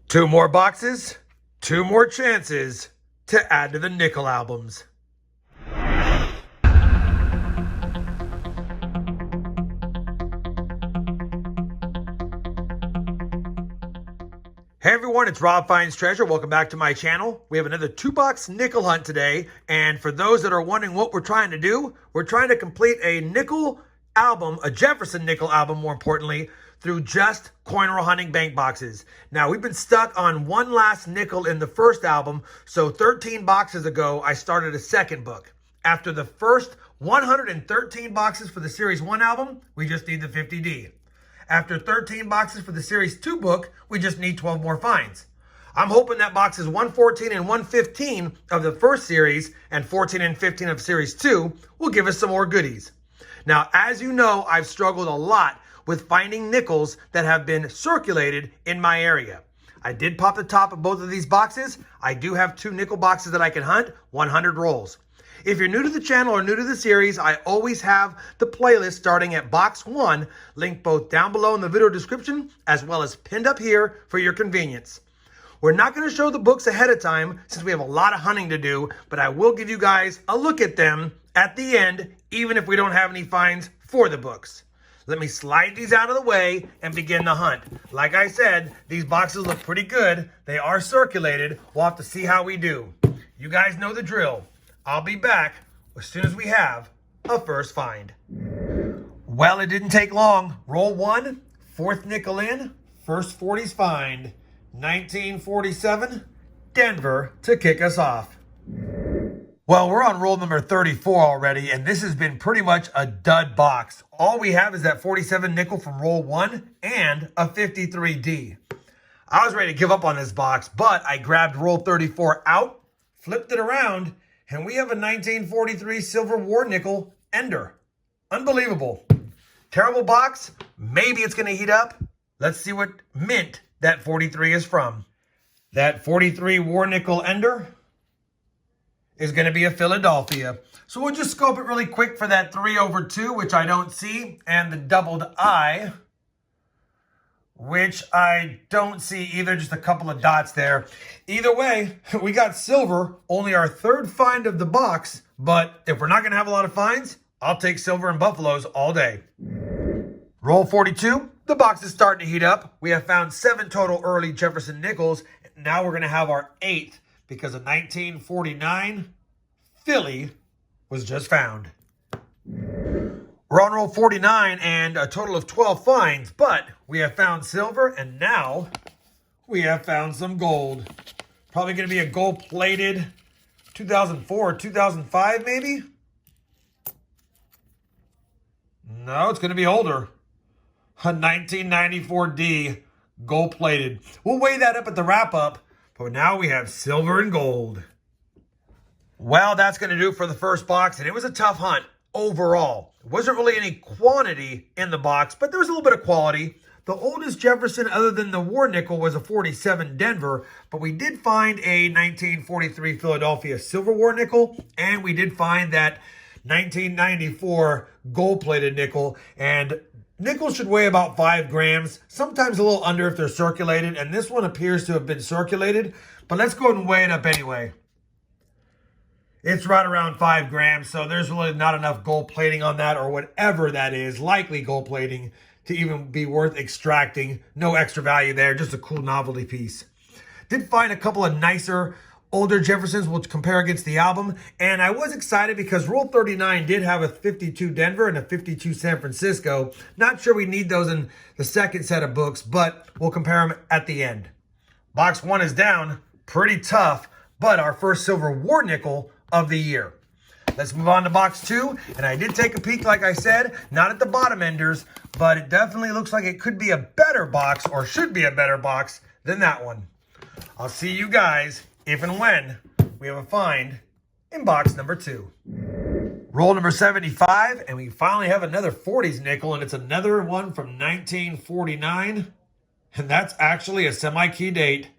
Two more boxes, two more chances to add to the nickel albums. Hey everyone, it's RobFindsTreasure. Welcome back to my channel. We have another 2-box nickel hunt today. And for those that are wondering what we're trying to do, we're trying to complete a nickel album, a Jefferson Nickel album more importantly, through just coin roll hunting bank boxes. Now, we've been stuck on one last nickel in the first album, so 13 boxes ago, I started a second book. After the first 113 boxes for the Series 1 album, we just need the 50D. After 13 boxes for the Series 2 book, we just need 12 more finds. I'm hoping that boxes 114 and 115 of the first series and 14 and 15 of Series 2 will give us some more goodies. Now, as you know, I've struggled a lot with finding nickels that have been circulated in my area. I did pop the top of both of these boxes. I do have 2 nickel boxes that I can hunt, 100 rolls. If you're new to the channel or new to the series, I always have the playlist starting at box 1, linked both down below in the video description, as well as pinned up here for your convenience. We're not going to show the books ahead of time since we have a lot of hunting to do, but I will give you guys a look at them at the end, even if we don't have any finds for the books. Let me slide these out of the way and begin the hunt. Like I said, these boxes look pretty good. They are circulated. We'll have to see how we do. You guys know the drill. I'll be back as soon as we have a first find. Well, it didn't take long. Roll 1, 4th nickel in, first 40s find. 1947, Denver to kick us off. Well, we're on roll number 34 already, and this has been pretty much a dud box. All we have is that 47 nickel from roll 1 and a 53D. I was ready to give up on this box, but I grabbed roll 34 out, flipped it around, and we have a 1943 silver war nickel ender. Unbelievable. Terrible box. Maybe it's going to heat up. Let's see what mint that 43 is from. That 43 war nickel ender is going to be a Philadelphia. So we'll just scope it really quick for that 3/2, which I don't see, and the doubled I, which I don't see either, just a couple of dots there. Either way, we got silver, only our 3rd find of the box, but if we're not going to have a lot of finds, I'll take silver and buffaloes all day. Roll 42, the box is starting to heat up. We have found 7 total early Jefferson Nickels. Now we're going to have our 8th, because a 1949 Philly was just found. We're on roll 49 and a total of 12 finds, but we have found silver and now we have found some gold. Probably going to be a gold-plated 2004 or 2005 maybe? No, it's going to be older. A 1994D gold-plated. We'll weigh that up at the wrap-up. But now we have silver and gold. Well, that's going to do for the first box, and it was a tough hunt overall. There wasn't really any quantity in the box, but there was a little bit of quality. The oldest Jefferson other than the war nickel was a 47 Denver, but we did find a 1943 Philadelphia silver war nickel, and we did find that 1994 gold-plated nickel, and nickels should weigh about 5 grams, sometimes a little under if they're circulated, and this one appears to have been circulated, but let's go ahead and weigh it up anyway. It's right around 5 grams, so there's really not enough gold plating on that, or whatever that is, likely gold plating, to even be worth extracting. No extra value there, just a cool novelty piece. Did find a couple of nicer older Jeffersons we'll compare against the album, and I was excited because roll 39 did have a 52 Denver and a 52 San Francisco. Not sure we need those in the second set of books, but we'll compare them at the end. Box 1 is down, pretty tough, but our first silver war nickel of the year. Let's move on to box 2, and I did take a peek, like I said, not at the bottom enders, but it definitely looks like it could be a better box, or should be a better box than that one. I'll see you guys if and when we have a find in box number 2. Roll number 75, and we finally have another 40s nickel, and it's another one from 1949, and that's actually a semi-key date.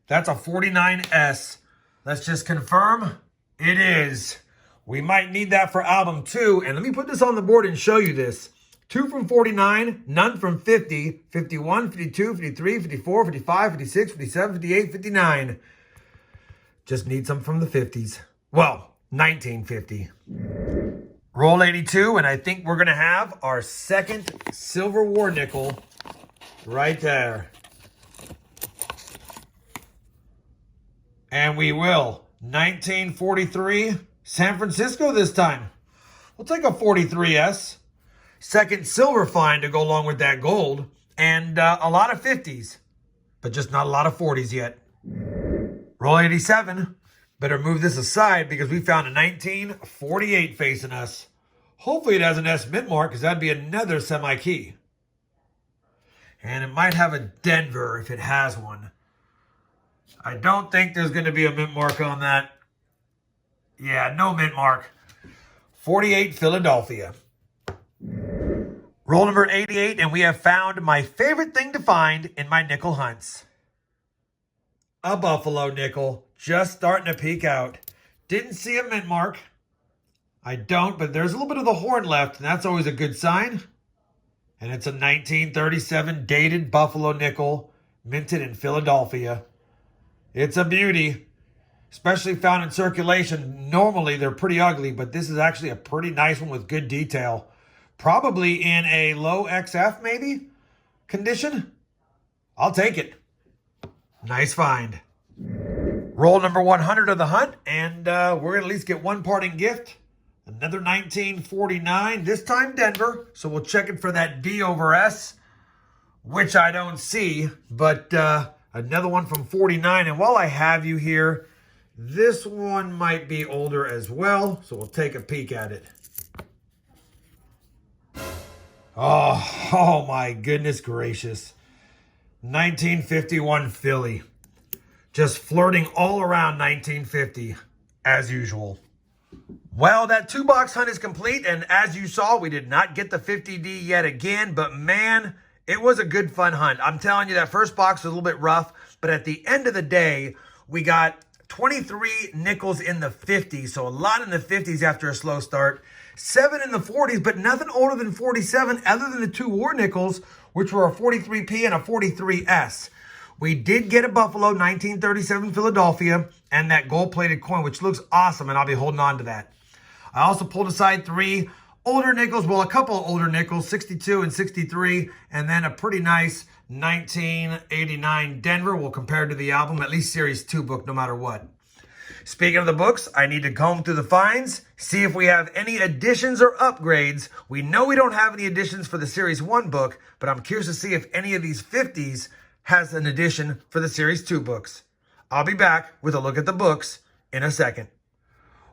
That's a 49S. Let's just confirm it is. We might need that for album 2, and let me put this on the board and show you this. 2 from 49, none from 50, 51, 52, 53, 54, 55, 56, 57, 58, 59. Just need some from the 50s. Well, 1950. Roll 82, and I think we're going to have our second Silver War nickel right there. And we will. 1943, San Francisco this time. We'll take a 43S. Second silver find to go along with that gold. And a lot of 50s, but just not a lot of 40s yet. Roll 87. Better move this aside because we found a 1948 facing us. Hopefully it has an S mint mark because that'd be another semi-key. And it might have a Denver if it has one. I don't think there's going to be a mint mark on that. Yeah, no mint mark. 48 Philadelphia. Roll number 88, and we have found my favorite thing to find in my nickel hunts. A Buffalo nickel, just starting to peek out. Didn't see a mint mark. I don't, but there's a little bit of the horn left, and that's always a good sign. And it's a 1937 dated Buffalo nickel, minted in Philadelphia. It's a beauty, especially found in circulation. Normally, they're pretty ugly, but this is actually a pretty nice one with good detail. Probably in a low XF, maybe, condition. I'll take it. Nice find. Roll number 100 of the hunt, and we're going to at least get one parting gift. Another 1949, this time Denver. So we'll check it for that D over S, which I don't see, but another one from 49. And while I have you here, this one might be older as well, so we'll take a peek at it. Oh my goodness gracious. 1951 Philly. Just flirting all around 1950, as usual. Well, that 2-box hunt is complete, and as you saw, we did not get the 50D yet again, but man, it was a good fun hunt. I'm telling you, that first box was a little bit rough, but at the end of the day, we got 23 nickels in the 50s, so a lot in the 50s after a slow start. 7 in the 40s, but nothing older than 47 other than the 2 war nickels, which were a 43P and a 43S. We did get a Buffalo 1937 Philadelphia and that gold-plated coin, which looks awesome, and I'll be holding on to that. I also pulled aside 3 older nickels, well, a couple of older nickels, 62 and 63, and then a pretty nice 1989 Denver. We'll compare to the album, at least Series 2 book, no matter what. Speaking of the books, I need to comb through the finds, see if we have any additions or upgrades. We know we don't have any additions for the Series 1 book, but I'm curious to see if any of these 50s has an addition for the Series 2 books. I'll be back with a look at the books in a second.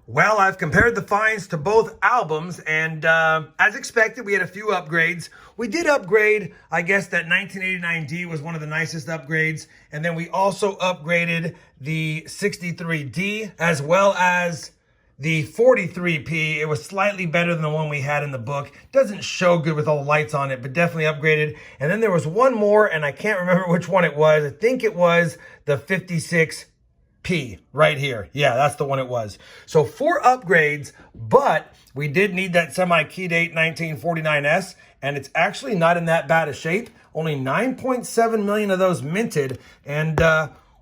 Well, I've compared the finds to both albums, and as expected, we had a few upgrades. We did upgrade, I guess that 1989D was one of the nicest upgrades, and then we also upgraded the 63D as well as the 43P. It was slightly better than the one we had in the book. Doesn't show good with all the lights on it, but definitely upgraded. And then there was one more, and I can't remember which one it was. I think it was the 56P right here. Yeah, that's the one it was. So 4 upgrades, but we did need that semi-key date 1949S, and it's actually not in that bad a shape. Only 9.7 million of those minted, and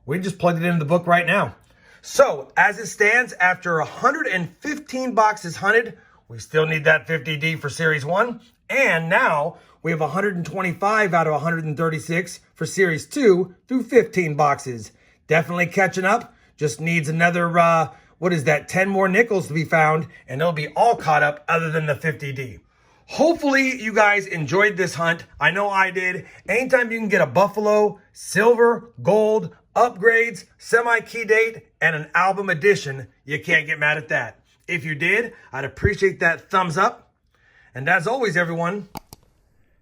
we just plugged it into the book right now. So, as it stands, after 115 boxes hunted, we still need that 50D for Series 1. And now, we have 125 out of 136 for Series 2 through 15 boxes. Definitely catching up. Just needs another, 10 more nickels to be found, and it'll be all caught up other than the 50D. Hopefully, you guys enjoyed this hunt. I know I did. Anytime you can get a Buffalo, silver, gold, upgrades, semi-key date, and an album edition, you can't get mad at that. If you did, I'd appreciate that thumbs up. And as always, everyone,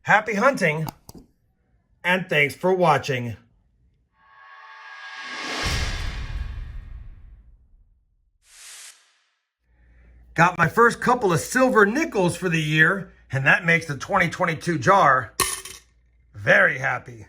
happy hunting, and thanks for watching. Got my first couple of silver nickels for the year, and that makes the 2022 jar very happy.